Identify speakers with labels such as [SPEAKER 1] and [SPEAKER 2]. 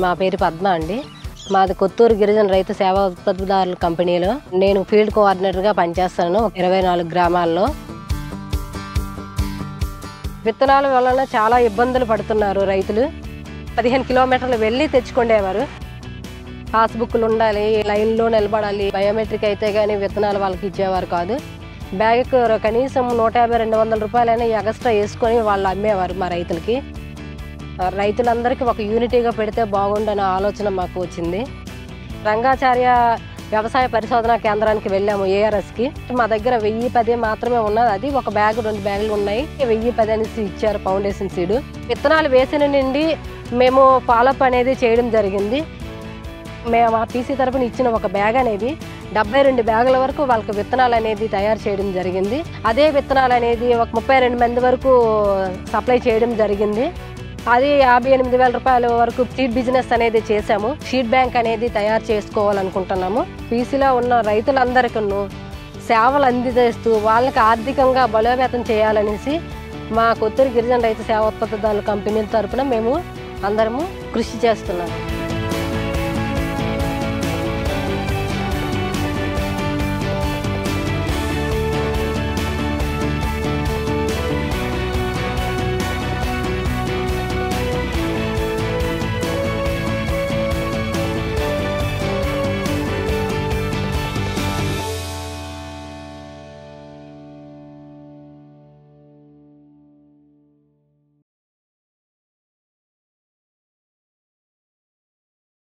[SPEAKER 1] మా పేరు పద్మ అండి. మాది కొత్తూరు గిరిజన రైతు సేవా ఉత్పత్తిదారుల కంపెనీలో నేను ఫీల్డ్ కోఆర్డినేటర్గా పనిచేస్తాను 24 గ్రామాల్లో. విత్తనాల వలన చాలా ఇబ్బందులు పడుతున్నారు రైతులు. 15 కిలోమీటర్లు వెళ్ళి తెచ్చుకునేవారు. పాస్బుక్లు ఉండాలి, లైన్లో నిలబడాలి, బయోమెట్రిక్ అయితే కానీ విత్తనాలు వాళ్ళకి ఇచ్చేవారు కాదు. బ్యాగ్కి కనీసం 150-200 రూపాయలైనా ఎక్స్ట్రా వేసుకొని వాళ్ళు అమ్మేవారు మా రైతులకి. రైతులందరికీ ఒక యూనిటీగా పెడితే బాగుండనే ఆలోచన మాకు వచ్చింది. రంగాచార్య వ్యవసాయ పరిశోధనా కేంద్రానికి వెళ్ళాము, ఏఆర్ఎస్కి. మా దగ్గర 1010 మాత్రమే ఉన్నది. అది ఒక బ్యాగ్ 2 బ్యాగులు ఉన్నాయి. 1010 అనేసి ఇచ్చారు ఫౌండేషన్ సీడు. విత్తనాలు వేసిన నుండి మేము ఫాలోఅప్ అనేది చేయడం జరిగింది. మేము ఆ పీసీ తరపున ఇచ్చిన ఒక బ్యాగ్ అనేది 72 బ్యాగుల వరకు వాళ్ళకి విత్తనాలు అనేది తయారు చేయడం జరిగింది. అదే విత్తనాలు అనేది ఒక 32 మంది వరకు సప్లై చేయడం జరిగింది. అది 58,000 రూపాయల వరకు సీడ్ బిజినెస్ అనేది చేశాము. సీడ్ బ్యాంక్ అనేది తయారు చేసుకోవాలనుకుంటున్నాము. పీసీలో ఉన్న రైతులందరికీ సేవలు అందిస్తూ వాళ్ళకి ఆర్థికంగా బలోపేతం చేయాలనేసి మా కొత్తూరు గిరిజన రైతు సేవా ఉత్పత్తిదారుల కంపెనీల తరపున మేము అందరము కృషి చేస్తున్నాము.